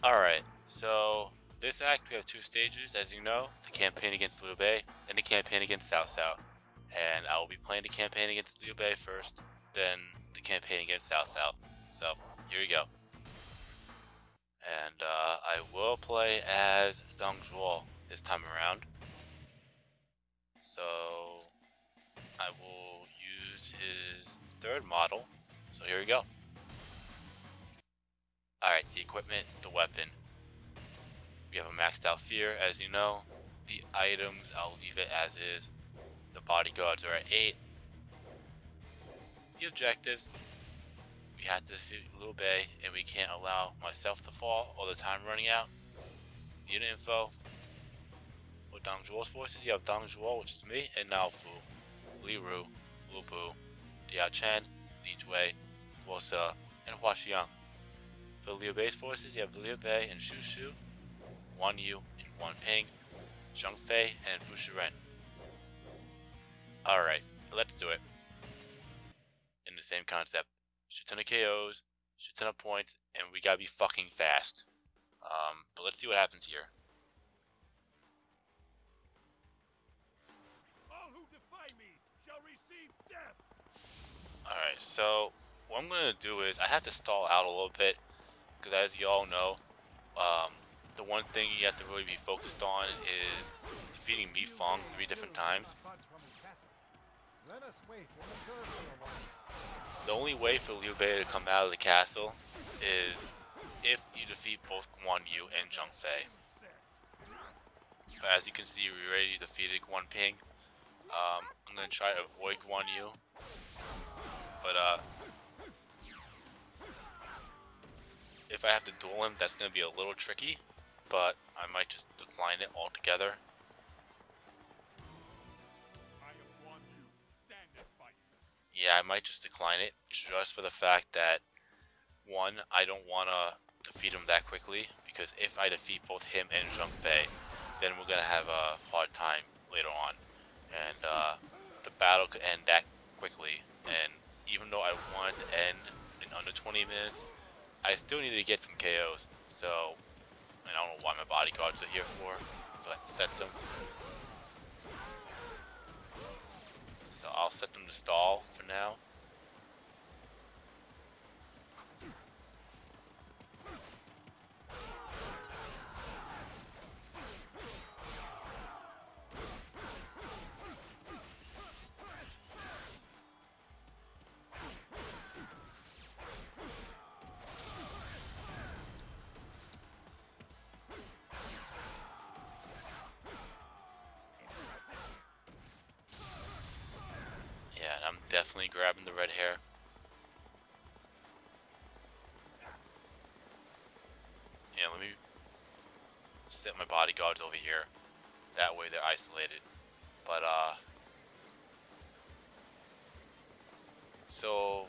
Alright, so this act we have two stages, as you know, the campaign against Liu Bei and the campaign against Cao Cao. And I will be playing the campaign against Liu Bei first, then the campaign against Cao Cao. So, here we go. And I will play as Dong Zhuo this time around. So, I will use his third model. So here we go. Alright, the equipment, the weapon. We have a maxed out fear, as you know. The items, I'll leave it as is. The bodyguards are at 8. The objectives, we have to defeat Liu Bei, and we can't allow myself to fall or the time running out. Unit info. With Dong Zhuo's forces, you have Dong Zhuo, which is me, and Nao Fu, Li Ru, Lu Bu, Dia Chen, Li Jue, Wo Se, and Hua Xiang. For Liu Bei's forces, you have Liu Bei and Shu Shu, Wan Yu and Guan Ping, Zheng Fei, and Fu Shiren. Alright, let's do it. In the same concept, shit ton of KOs, shit ton of points, and we gotta be fucking fast. But let's see what happens here. All who defy me shall receive death. Alright, so what I'm gonna do is I have to stall out a little bit, because as you all know, the one thing you have to really be focused on is defeating Mi Fong 3 different times. The only way for Liu Bei to come out of the castle is if you defeat both Guan Yu and Zheng Fei. But as you can see, we already defeated Guan Ping. I'm gonna try to avoid Guan Yu, but if I have to duel him, that's gonna be a little tricky. But I might just decline it altogether. Yeah, I might just decline it, just for the fact that, one, I don't want to defeat him that quickly, because if I defeat both him and Zheng Fei, then we're going to have a hard time later on. And the battle could end that quickly. And even though I want to end in under 20 minutes, I still need to get some KOs. So, and I don't know what my bodyguards are here for, if I have to set them. So I'll set them to stall for now. Yeah, and I'm definitely grabbing the red hair. Yeah, let me set my bodyguards over here. That way they're isolated. But, so,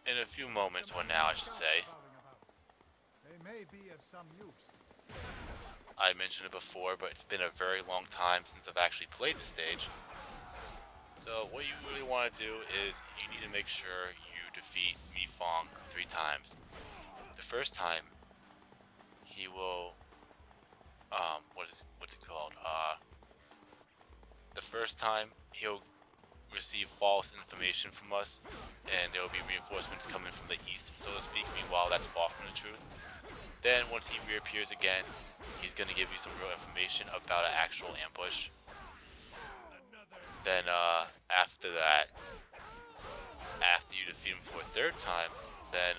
in a few moments, or now I should say, I mentioned it before, but it's been a very long time since I've actually played the stage. So what you really want to do is you need to make sure you defeat Mi Fong 3 times. The first time, he will, what's it called? The first time he'll receive false information from us, and there will be reinforcements coming from the east, so to speak. Meanwhile, that's far from the truth. Then once he reappears again, he's going to give you some real information about an actual ambush. Then after that, after you defeat him for a 3rd time, then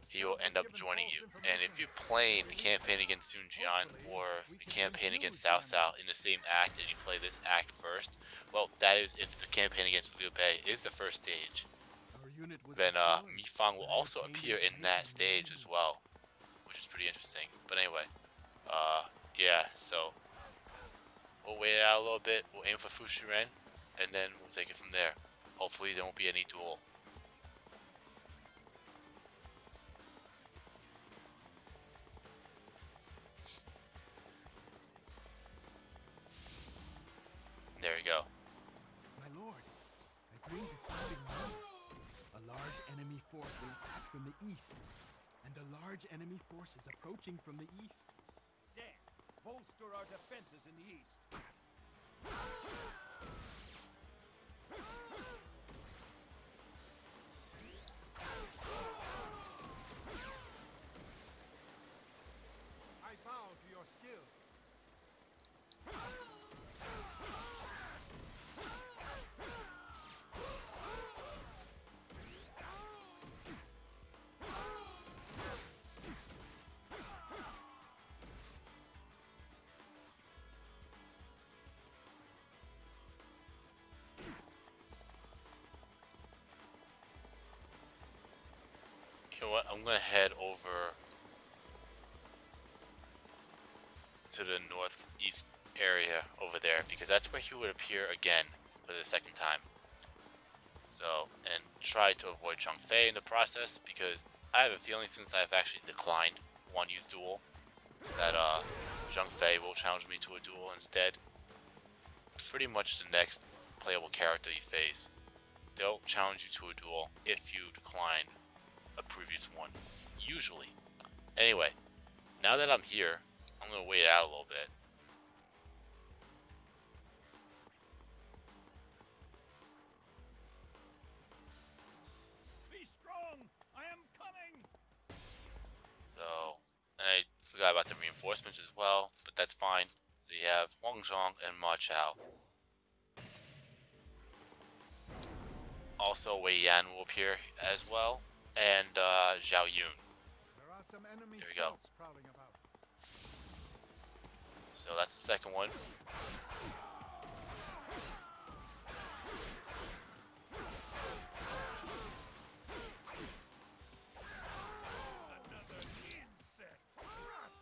he will end up joining you. And if you're playing the campaign against Sun Jian or the campaign against Cao Cao in the same act, and you play this act first, well, that is if the campaign against Liu Bei is the first stage. Then Mi Fong will also appear in that stage as well, which is pretty interesting. But anyway, yeah, so we'll wait it out a little bit, we'll aim for Fu Shiren, and then we'll take it from there. Hopefully there won't be any duel. There you go. My lord, I bring dissolving news. A large enemy force will attack from the east, and a large enemy force is approaching from the east. Dan, bolster our defenses in the east. I bow to your skill. You know what? I'm gonna head over to the northeast area over there because that's where he would appear again for the second time. So, and try to avoid Zhang Fei in the process because I have a feeling since I've actually declined Guan Yu's duel that Zhang Fei will challenge me to a duel instead. Pretty much the next playable character you face, they'll challenge you to a duel if you decline a previous one, usually. Anyway, now that I'm here, I'm gonna wait out a little bit. Be strong! I am coming! So, and I forgot about the reinforcements as well, but that's fine. So you have Wang Zhong and Ma Chao. Also, Wei Yan will appear as well, and Zhao Yun. There are some enemy There we go. scouts prowling about. So that's the second one. Another insect! Rush!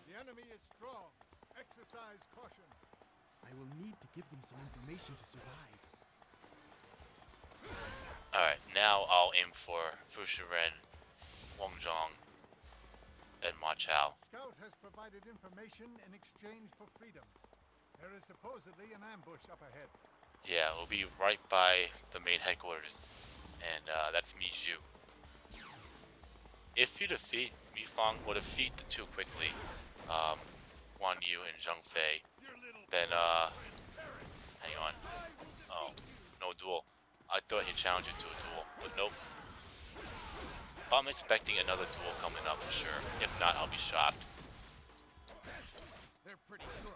The enemy is strong. Exercise caution. I will need to give them some information to survive. Alright, now I'll aim for Fu Shiren, Wang Zhong, and Ma Chao. Scout has provided information in exchange for freedom. There is supposedly an ambush up ahead. Yeah, we'll be right by the main headquarters, and that's Mi Zhu. If you defeat Mi Fang or defeat the two quickly, Guan Yu and Zhang Fei, Your little then hang on. Oh, no duel. I thought he challenged you to a duel, but nope. I'm expecting another duel coming up for sure. If not, I'll be shocked. They're pretty good.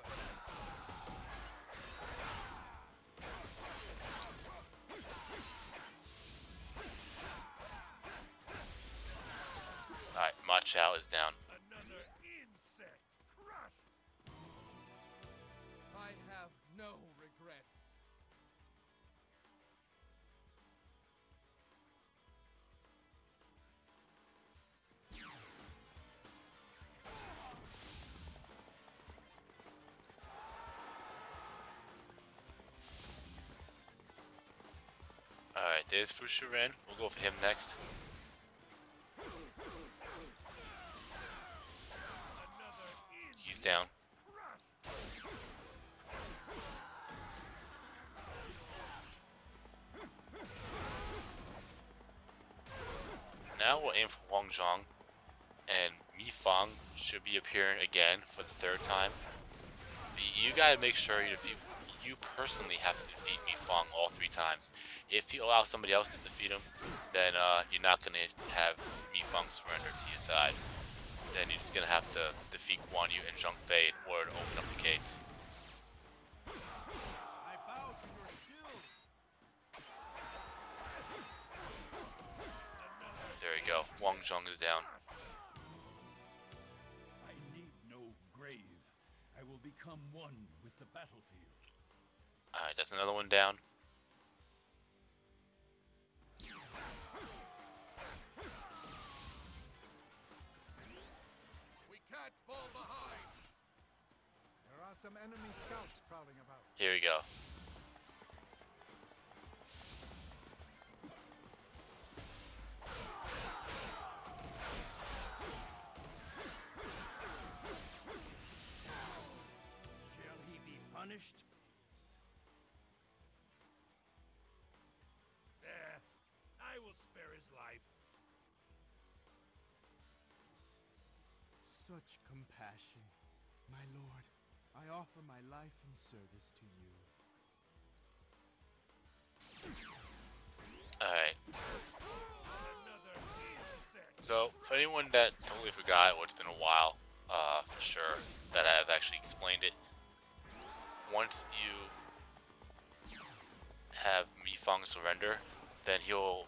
Alright, Ma Chao is down. Another insect! Crushed! I have no regrets. Alright, there's Fu Shiren. We'll go for him next. Another insect! He's down. Crushed! Now we'll aim for Wang Zhong, and Mi Fang should be appearing again for the third time. But you gotta make sure you personally have to defeat Mi Fang all three times. If you allow somebody else to defeat him, then you're not gonna have Mi Fang surrender to your side. Then you're just gonna have to defeat Guan Yu and Zhang Fei in order to open up the gates. I bow to your skills. There you go. Wang Zhong is down. I need no grave. I will become one with the battlefield. Alright, that's another one down. We can't fall behind. There are some enemy scouts prowling about. Here we go. Shall he be punished? spare his life. Such compassion. My lord, I offer my life in service to you. Alright. Another insect. So, for anyone that totally forgot, or it's been a while, for sure, that I've actually explained it, once you have Mi Fang surrender, then he'll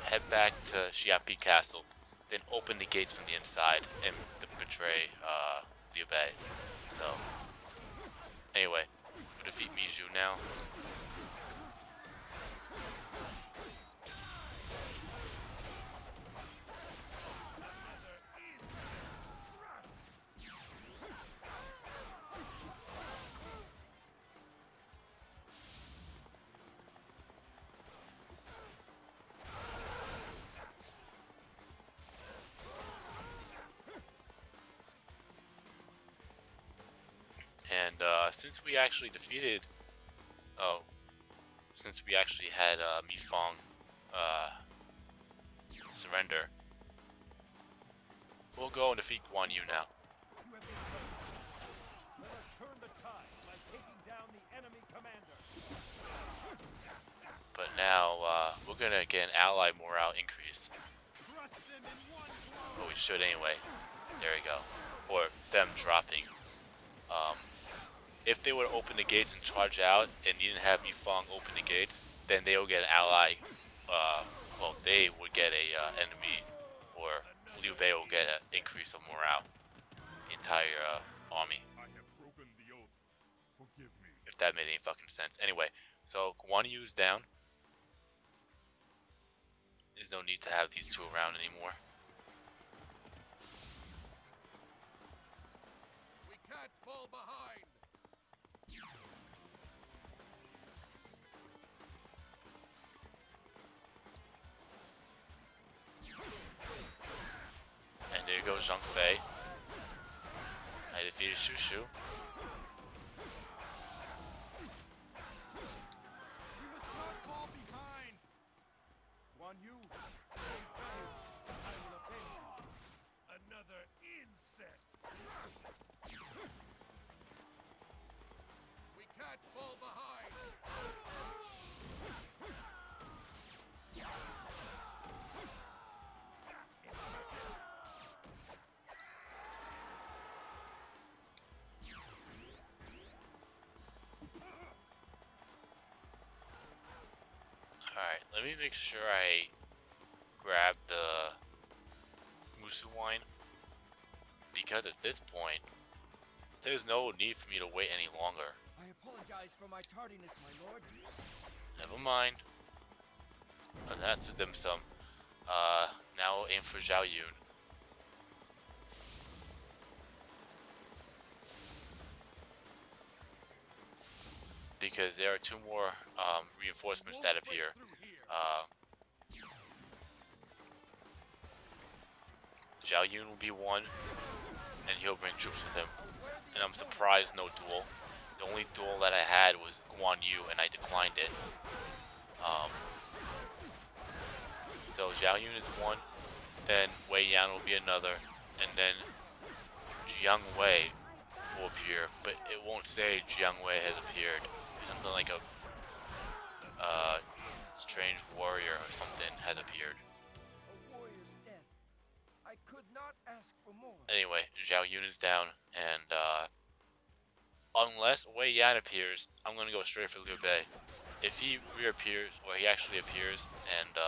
head back to Xiapi Castle, then open the gates from the inside and betray Liu Bei. So, anyway, we'll defeat Musou now. And since we actually defeated, since we actually had Mi Fang surrender, we'll go and defeat Guan Yu now. You have been trained. Let us turn the tide by taking down the enemy commander. But now we're gonna get an ally morale increase. Crush them in one blow. Well, we should anyway. There we go. Or them dropping. If they would open the gates and charge out, and you didn't have Mi Fang open the gates, then they will get an ally. Well, they would get a enemy, or Liu Bei will get an increase of morale. The entire army. I have broken the oath. Forgive me. If that made any fucking sense. Anyway, so Guan Yu's down. There's no need to have these two around anymore. We can't fall behind. And there goes Zhang Fei. I defeated Shu Shu. We must not fall behind. Guan Yu, I will avenge you. Another insect. We can't fall behind. Alright, let me make sure I grab the Musou wine, because at this point, there's no need for me to wait any longer. I apologize for my tardiness, my lord. Never mind. And that's the dim sum. Now we'll aim for Zhao Yun. Because there are two more reinforcements that appear. Zhao Yun will be one, and he'll bring troops with him. And I'm surprised no duel. The only duel that I had was Guan Yu, and I declined it. So Zhao Yun is one, then Wei Yan will be another, and then Jiang Wei will appear, but it won't say Jiang Wei has appeared. There's something like a strange warrior or something has appeared. A warrior's death. I could not ask for more. Anyway, Zhao Yun is down, and unless Wei Yan appears, I'm gonna go straight for Liu Bei. If he reappears, or he actually appears, and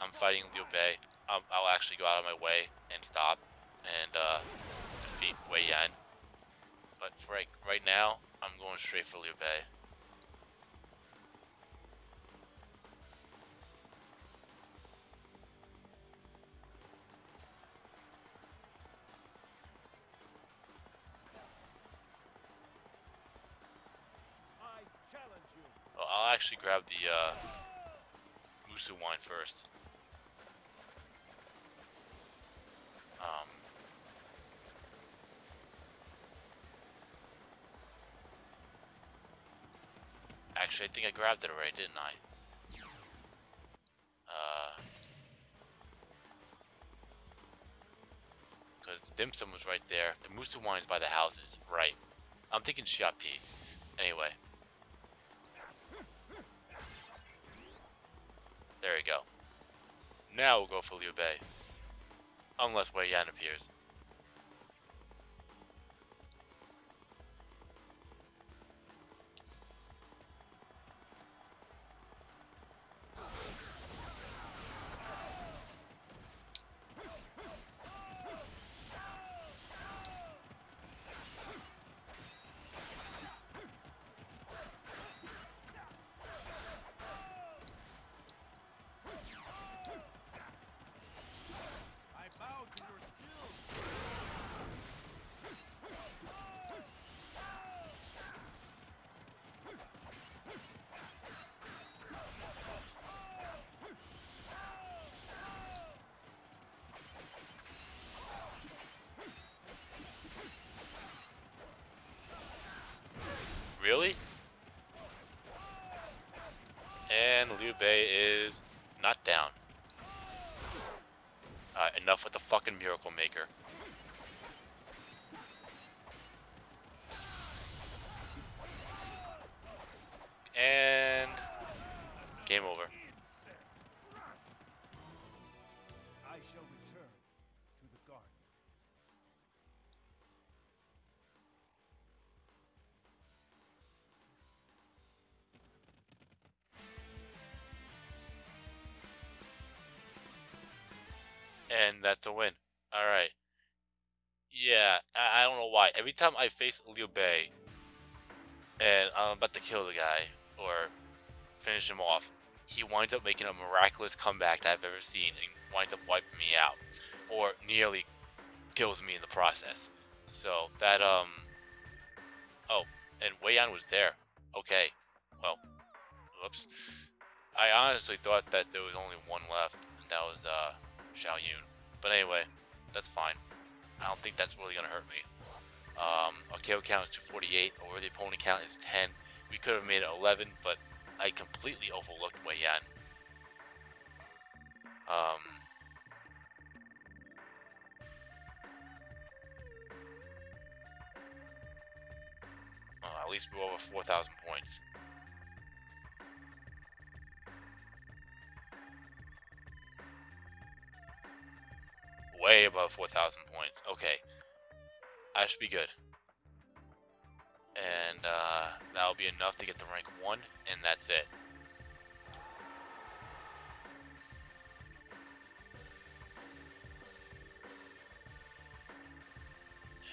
I'm fighting Liu Bei, I'll actually go out of my way and stop and defeat Wei Yan. But for right now, I'm going straight for Liu Bei. I challenge you. Well, I'll actually grab the Musou wine first. Actually, I think I grabbed it already, didn't I? Because the dim sum was right there. The Musou Wine is by the houses. Right. I'm thinking Xiapi. Anyway. There we go. Now we'll go for Liu Bei. Unless Wei Yan appears. I bow to your skill. Really? And Liu Bei is not down. Alright, enough with the fucking Miracle Maker. And game over. I shall return to the garden. And that's a win. Alright. Yeah, I don't know why. Every time I face Liu Bei and I'm about to kill the guy or finish him off, he winds up making a miraculous comeback that I've ever seen and winds up wiping me out. Or nearly kills me in the process. So that oh, and Wei Yan was there. Okay. Well, whoops. I honestly thought that there was only one left, and that was Xiao Yun. But anyway, that's fine. I don't think that's really gonna hurt me. Our KO count is 248, or the opponent count is 10. We could have made it 11, but I completely overlooked Wei Yan. At least we're over 4,000 points. Way above 4,000 points. Okay. I should be good. And that'll be enough to get to rank 1, and that's it.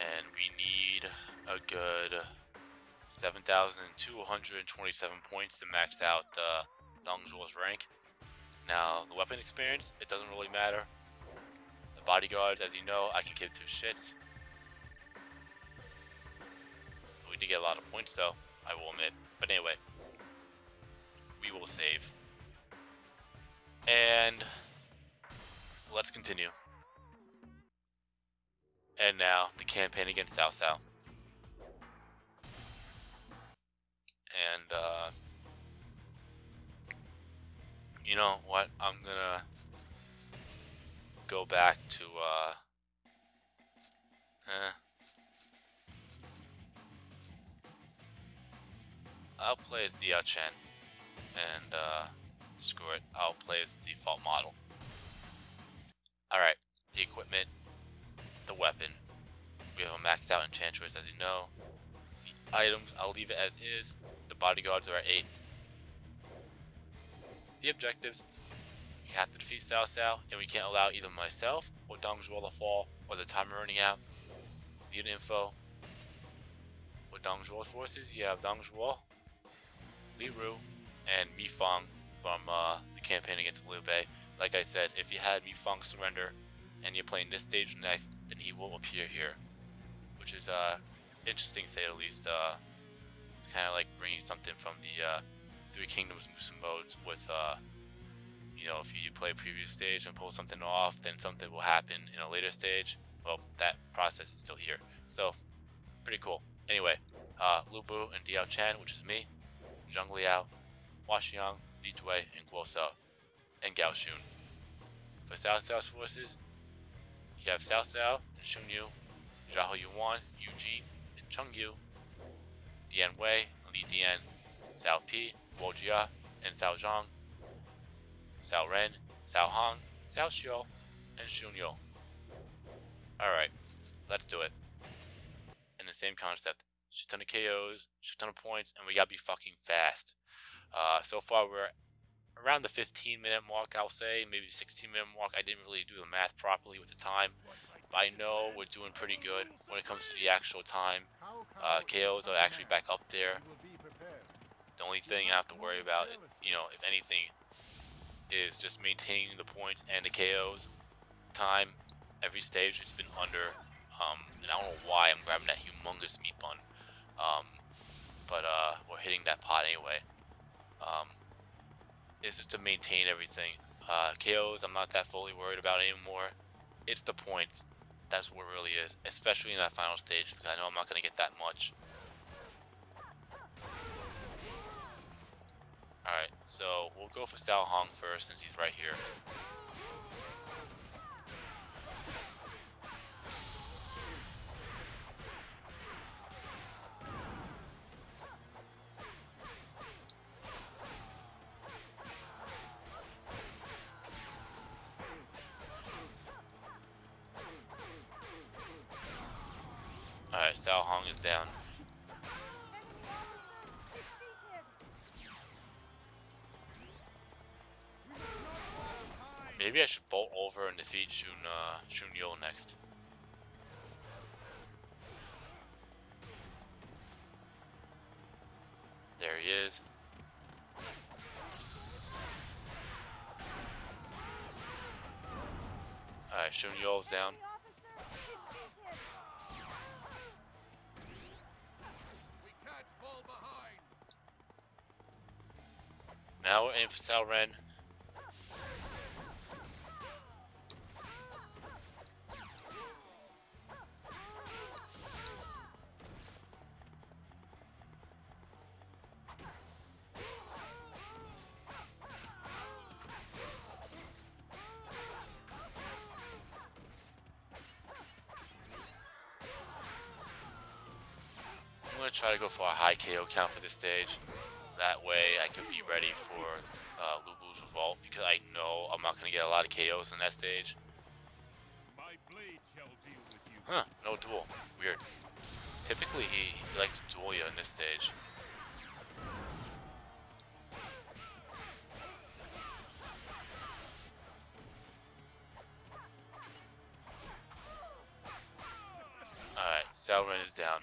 And we need a good 7,227 points to max out Dong Zhuo's rank. Now, the weapon experience, it doesn't really matter. The bodyguards, as you know, I can give two shits. We did get a lot of points though, I will admit. But anyway, we will save. And let's continue. And now, the campaign against Cao Cao. And, you know what? I'm gonna go back to, I'll play as Diao Chen. And, screw it. I'll play as the default model. Alright. The equipment. The weapon. We have a maxed out enchantress, as you know. The items, I'll leave it as is. The bodyguards are at 8. The objectives. We have to defeat Cao Cao, and we can't allow either myself or Dong Zhuo to fall, or the timer running out. The info. With Dong Zhuo's forces, you have Dong Zhuo, Li Ru, and Mi Fang from the campaign against Liu Bei. Like I said, if you had Mi Fang surrender, and you're playing this stage next, then he will appear here. Which is interesting to say the least. It's kind of like bringing something from the Three Kingdoms Musou modes with, you know, if you play a previous stage and pull something off, then something will happen in a later stage. Well, that process is still here. So, pretty cool. Anyway, Lu Bu and Diao Chen, which is me, Zhang Liao, Hua Xiang, Li Jue, and Guo Se, and Gao Xun. For Cao Cao's forces, You have Cao Cao and Shun Yu, Zhao Yuan, Yu Jin, and Cheng Yu, Dian Wei, Li Dian, Cao Pi, Luo Jia, and Cao Zhang, Cao Ren, Cao Hong, Cao Xiu, and Shun Yu. Alright, let's do it. In the same concept. Shit ton of KOs, shit ton of points, and we gotta be fucking fast. So far we're around the 15-minute mark, I'll say, maybe 16-minute mark. I didn't really do the math properly with the time, but I know we're doing pretty good when it comes to the actual time. KOs are actually back up there. The only thing I have to worry about, if anything, is just maintaining the points and the KOs. Time, every stage, it's been under. And I don't know why I'm grabbing that humongous meat bun. But we're hitting that pot anyway. It's just to maintain everything. KOs, I'm not that fully worried about anymore. It's the points. That's what it really is, especially in that final stage, because I know I'm not going to get that much. Alright, so we'll go for Cao Hong first since he's right here. Alright, Cao Hong is down. Maybe I should bolt over and defeat Shun Yu next. There he is. Alright, Shun Yu's down. We can't fall behind. Now we're in for Cao Ren. I'm going to try to go for a high KO count for this stage. That way I could be ready for Lu Bu's revolt, because I know I'm not going to get a lot of KOs in that stage. My blade shall deal with you. Huh, no duel. Weird. Typically he likes to duel you in this stage. Alright, Cao Ren is down.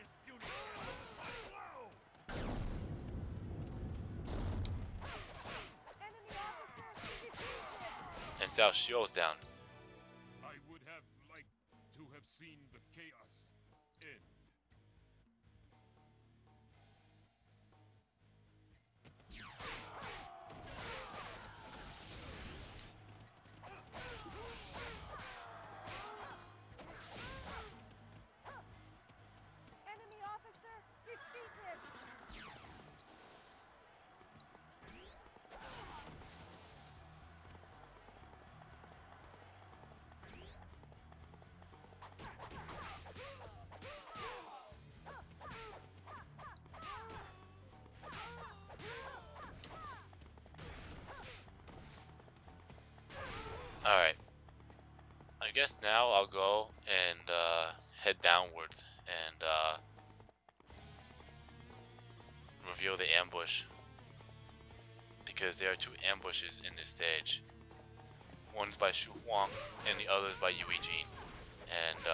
And Cao Xiu's down. I would have liked to have seen the chaos end. Enemy officer defeated. Alright. I guess now I'll go and head downwards and reveal the ambush. Because there are two ambushes in this stage. One's by Shu Huang and the other's by Yue Jin. And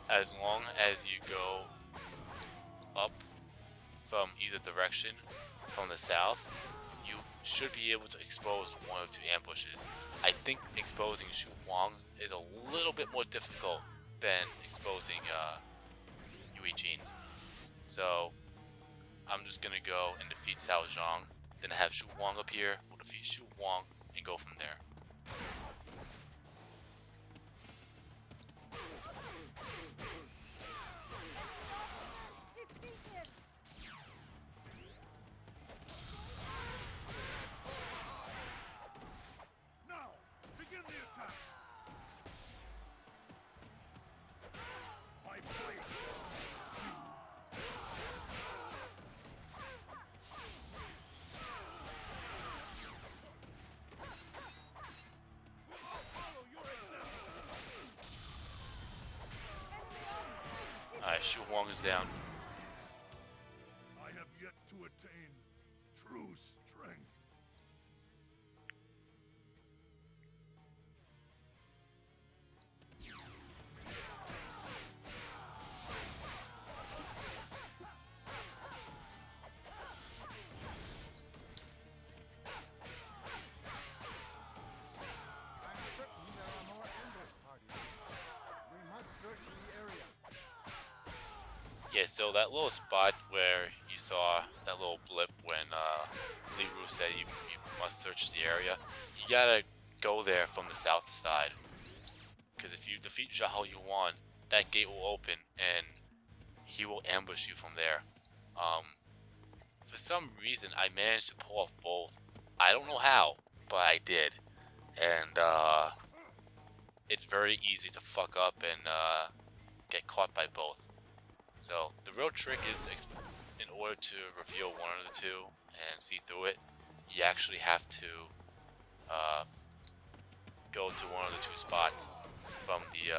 as long as you go up from either direction from the south, you should be able to expose one of two ambushes. I think exposing Shu Huang is a little bit more difficult than exposing Yue Jin's. So I'm just gonna go and defeat Cao Zhang. Then I have Shu Huang up here. We'll defeat Shu Huang and go from there. Defeated. Now, begin the attack. Alright, Shu Huang is down. I have yet to attain true strength. I'm certain there are more ambush parties. We must search the area. Yeah, so that little spot where you saw that little blip when Li Jue said you must search the area, you gotta go there from the south side. Because if you defeat Zhao Yuan, that gate will open and he will ambush you from there. For some reason, I managed to pull off both. I don't know how, but I did. And it's very easy to fuck up and get caught by both. So the real trick is to, in order to reveal one of the two and see through it, you actually have to go to one of the two spots from the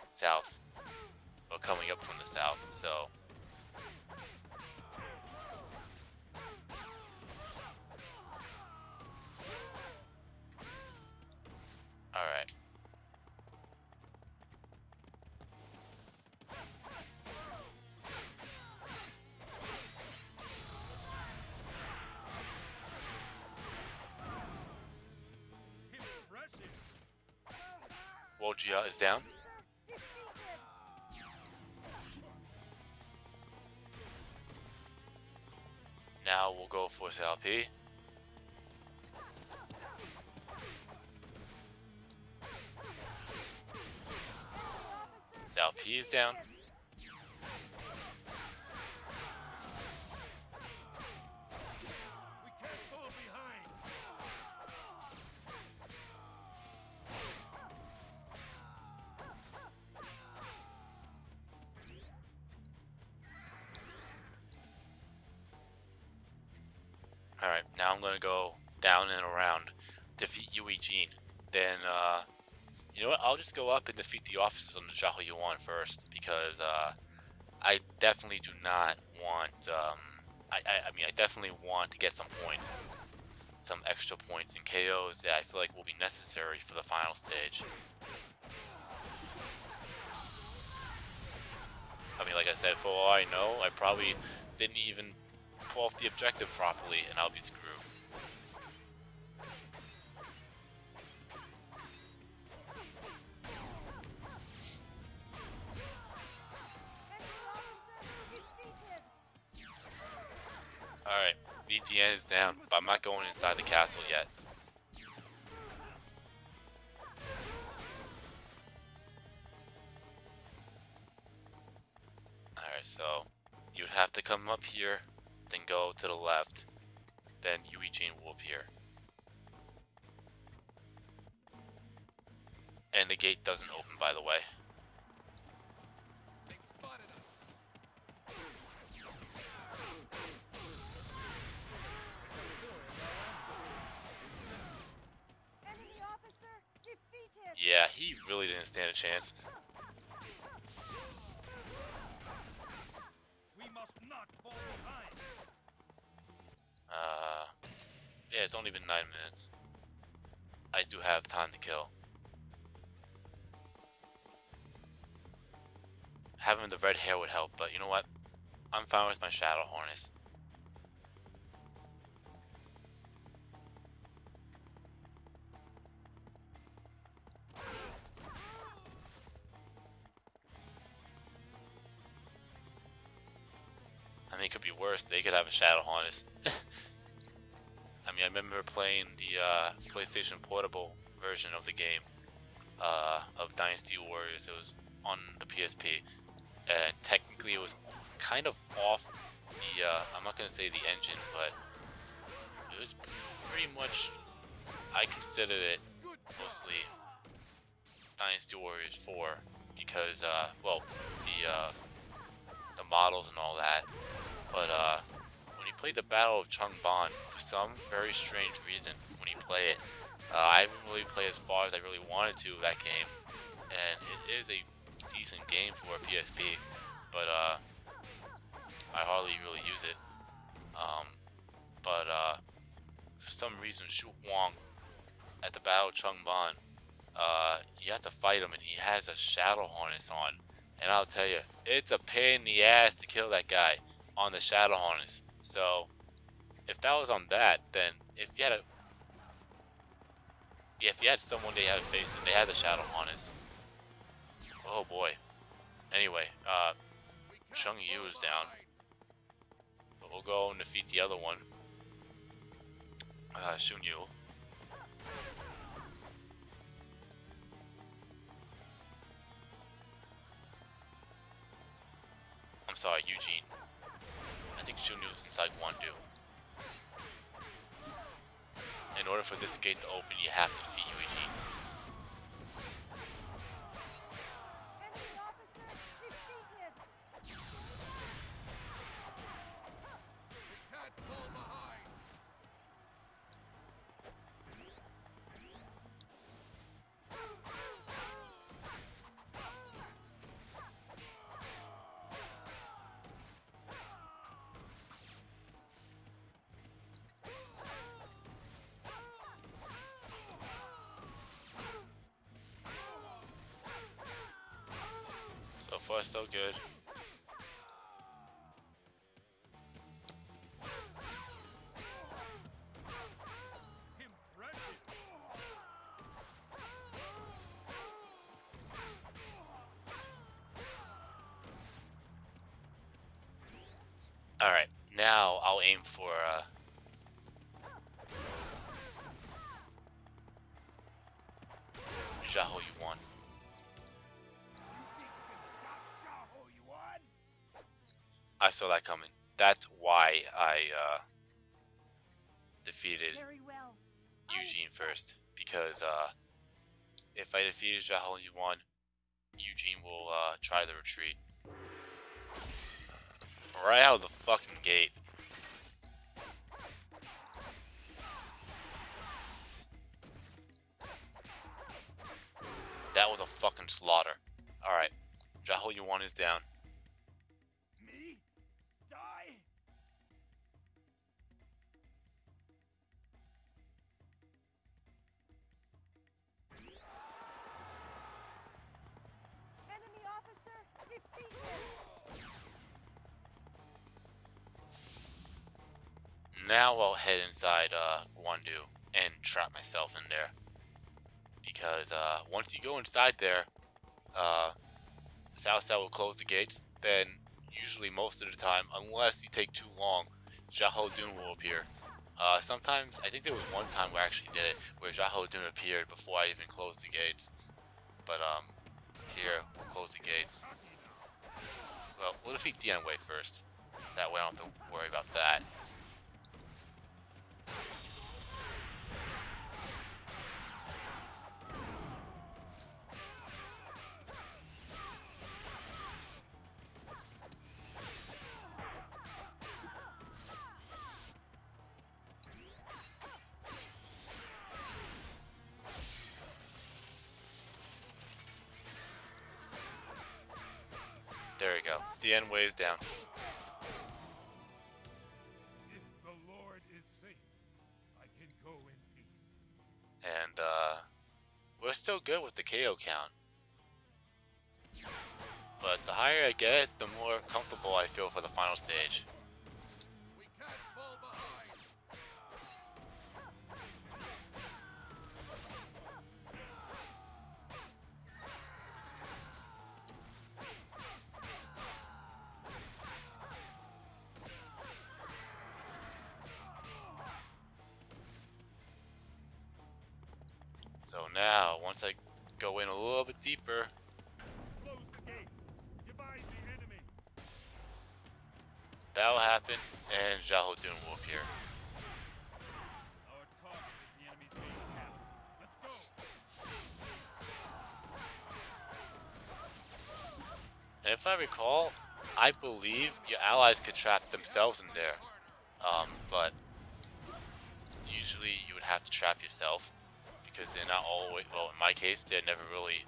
south, or coming up from the south. So alright. Impressive. Wojia is down. Defeated. Now we'll go for Xiao Pi. Xiao Pi is down. We can't fall behind. Alright, now I'm gonna go down and around, defeat Yue Jin. Then, you know what? I'll just go up and defeat the officers on the Zhao Yuan first, because I definitely do not want. I mean, I definitely want to get some points, some extra points and KOs that I feel like will be necessary for the final stage. I mean, like I said, for all I know, I probably didn't even pull off the objective properly, and I'll be screwed. Alright, VTN is down, but I'm not going inside the castle yet. Alright, so you'd have to come up here, then go to the left, then Yue Jin will appear. And the gate doesn't open, by the way. They've spotted us. Enemy officer defeated. Yeah, he really didn't stand a chance. We must not fall behind. Yeah, it's only been 9 minutes. I do have time to kill. Having the red hair would help, but you know what? I'm fine with my shadow harness. I mean, it could be worse. They could have a shadow harness. I mean, I remember playing the PlayStation Portable version of the game of Dynasty Warriors. It was on the PSP, and technically it was kind of off the, I'm not going to say the engine, but it was pretty much, I considered it mostly Dynasty Warriors 4, because, well, the models and all that, but, when you play the Battle of Changban, for some very strange reason, when you play it, I didn't really play as far as I really wanted to that game, and it is a decent game for a PSP, but I hardly really use it. But for some reason, Shu Huang at the Battle of Changban, you have to fight him, and he has a shadow harness on. And I'll tell you, it's a pain in the ass to kill that guy on the shadow harness. So, if that was on that, then if you had someone they had to face and they had the shadow harness, oh boy. Anyway, Cheng Yu is down, but we'll go and defeat the other one, Shun Yu. I'm sorry, Eugene. I think Shun Yu's inside Guandu. In order for this gate to open, you have to defeat Eugene. Enemy officer defeated. Can't fall behind. So far, so good. Impressive. Alright, now I'll aim for Zhao Yuan. I saw that coming. That's why I defeated Very well. Eugene first. Because if I defeated Zhao Yuan, Eugene will try the retreat. Right out of the fucking gate. That was a fucking slaughter. Alright, Zhao Yuan is down. Me? Die? Enemy officer defeated. Now I'll head inside Guandu and trap myself in there. Because once you go inside there, Cao Cao will close the gates. Then, usually most of the time, unless you take too long, Zhao Dun will appear. Sometimes, I think there was one time where I actually did it, where Zhao Dun appeared before I even closed the gates. But here, we'll close the gates. Well, we'll defeat Dian Wei first. That way I don't have to worry about that. There we go. Dian Wei is down. If the Lord is safe, I can go in peace. And we're still good with the KO count. But the higher I get, the more comfortable I feel for the final stage. We can't fall behind. So now, once I go in a little bit deeper, Close the gate. Divide the enemy. that'll happen, and Zhao Dun will appear. Our target is the enemy's main camp. Let's go. And if I recall, I believe your allies could trap themselves in there. But usually you would have to trap yourself, because they're not always, well, in my case, they're never really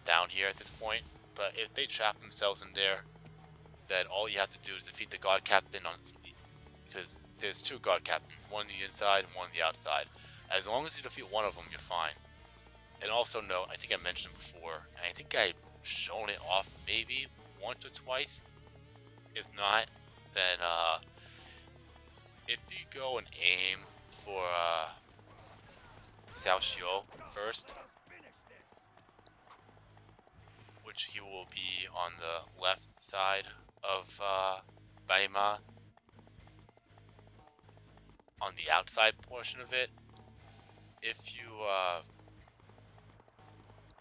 down here at this point. But if they trap themselves in there, then all you have to do is defeat the guard captain because there's two guard captains, one on the inside and one on the outside. As long as you defeat one of them, you're fine. And also note, I think I mentioned before, and I think I've shown it off maybe once or twice. If not, then if you go and aim for Xiao Xiu first, which he will be on the left side of Baima, on the outside portion of it. If you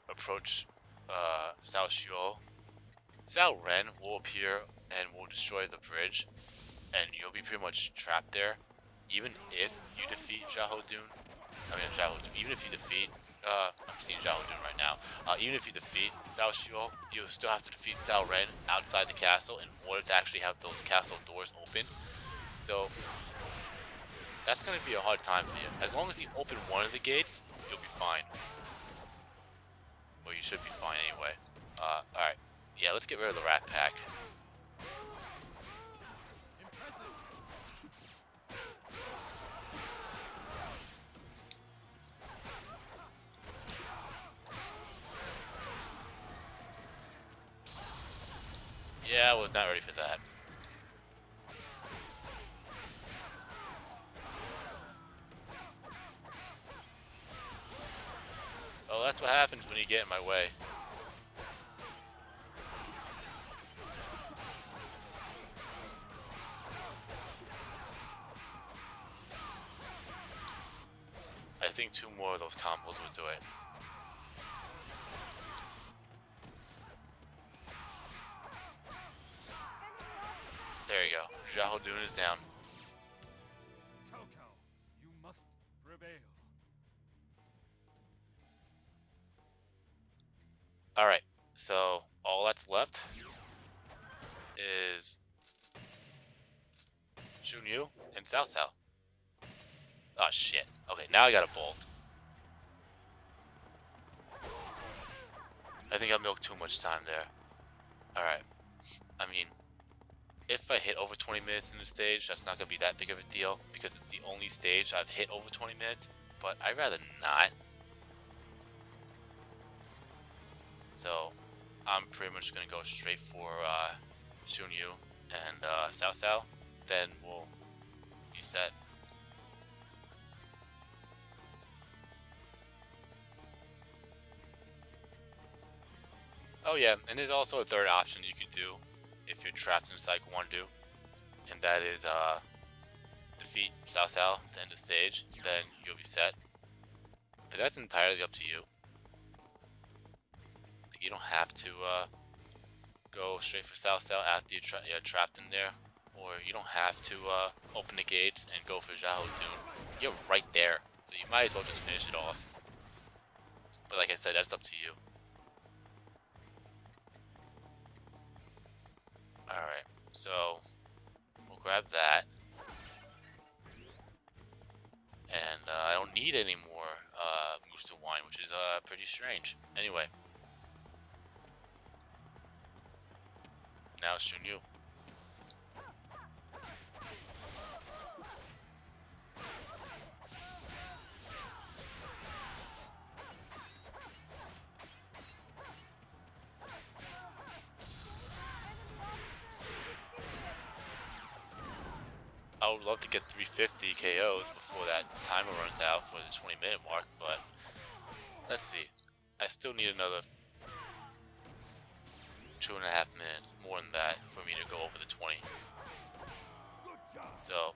approach Xiao Xiu, Xiao Ren will appear and will destroy the bridge, and you'll be pretty much trapped there. Even if you defeat even if you defeat, I'm seeing Xiao Dun right now. Even if you defeat Xiao Xiu, you still have to defeat Xiao Ren outside the castle in order to actually have those castle doors open. So that's going to be a hard time for you. As long as you open one of the gates, you'll be fine. Well, you should be fine anyway. Alright. Yeah, let's get rid of the Rat Pack. Yeah, I was not ready for that. Oh, that's what happens when you get in my way. I think two more of those combos would do it. There you go. Xiahou Dun is down. Cao Cao, you must prevail. Alright, so all that's left is Xun Yu and Cao Cao. Oh shit. Okay, now I got a bolt. I think I milked too much time there. Alright. I mean, if I hit over 20 minutes in the stage, that's not going to be that big of a deal because it's the only stage I've hit over 20 minutes, but I'd rather not. So, I'm pretty much going to go straight for Xun Yu and Cao Cao, then we'll be set. Oh yeah, and there's also a third option you could do if you're trapped inside Guandu, and that is defeat Cao Cao to end the stage, then you'll be set. But that's entirely up to you. You don't have to go straight for Cao Cao after you're trapped in there, or you don't have to open the gates and go for Xiahou Dun. You're right there, so you might as well just finish it off. But like I said, that's up to you. Alright, so we'll grab that. And I don't need any more Musou wine, which is pretty strange. Anyway. Now Xun Yu. I would love to get 350 KOs before that timer runs out for the 20-minute mark, but let's see. I still need another 2.5 minutes, more than that, for me to go over the 20. So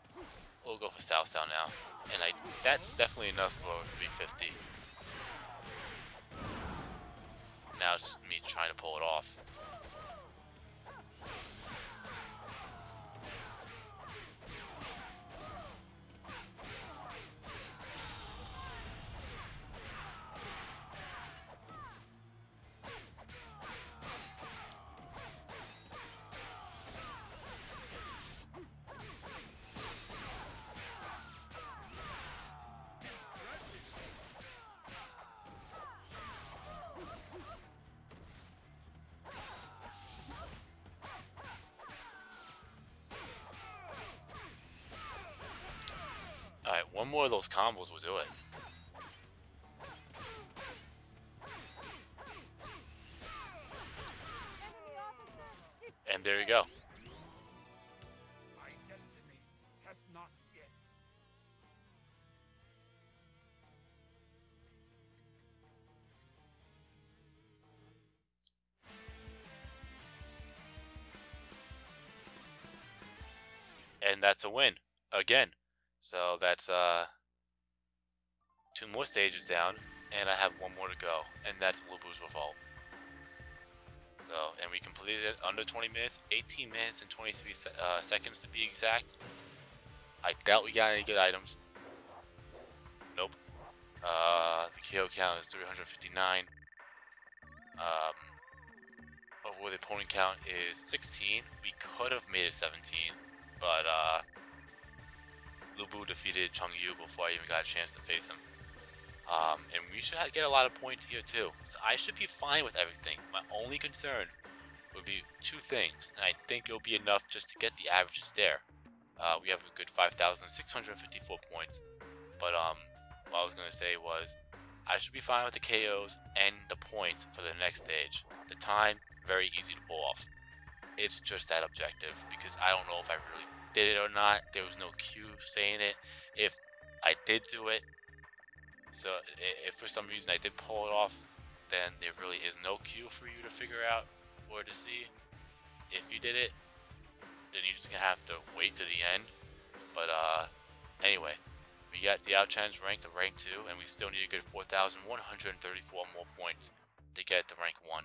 we'll go for Cao Cao now, and that's definitely enough for 350. Now it's just me trying to pull it off. One more of those combos will do it. Enemy officer defeated. And there you go. My destiny has not yet. And that's a win again. So that's 2 more stages down, and I have 1 more to go, and that's Lu Bu's Revolt. So, and we completed it under 20 minutes, 18 minutes and 23 seconds to be exact. I doubt we got any good items. Nope. The KO count is 359. Overall, the opponent count is 16. We could have made it 17, but Lu Bu defeated Cheng Yu before I even got a chance to face him. And we should get a lot of points here too. So I should be fine with everything. My only concern would be 2 things, and I think it'll be enough just to get the averages there. We have a good 5,654 points. But what I was gonna say was, I should be fine with the KOs and the points for the next stage. The time, very easy to pull off. It's just that objective, because I don't know if I really did it or not. There was no cue saying it. If I did do it, so if for some reason I did pull it off, then there really is no cue for you to figure out or to see. If you did it, then you're just gonna have to wait to the end. But anyway, we got the out challenge rank to rank 2, and we still need a good 4,134 more points to get to rank 1.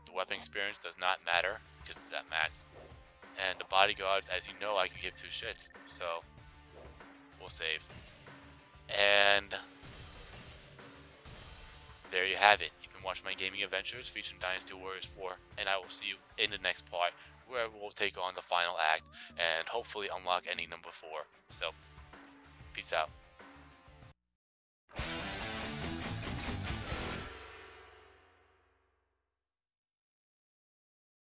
The weapon experience does not matter because it's at max, and the bodyguards, as you know, I can give 2 shits. So we'll save. And there you have it. You can watch my gaming adventures featuring Dynasty Warriors 4, and I will see you in the next part, where we'll take on the final act and hopefully unlock any number 4. So, peace out.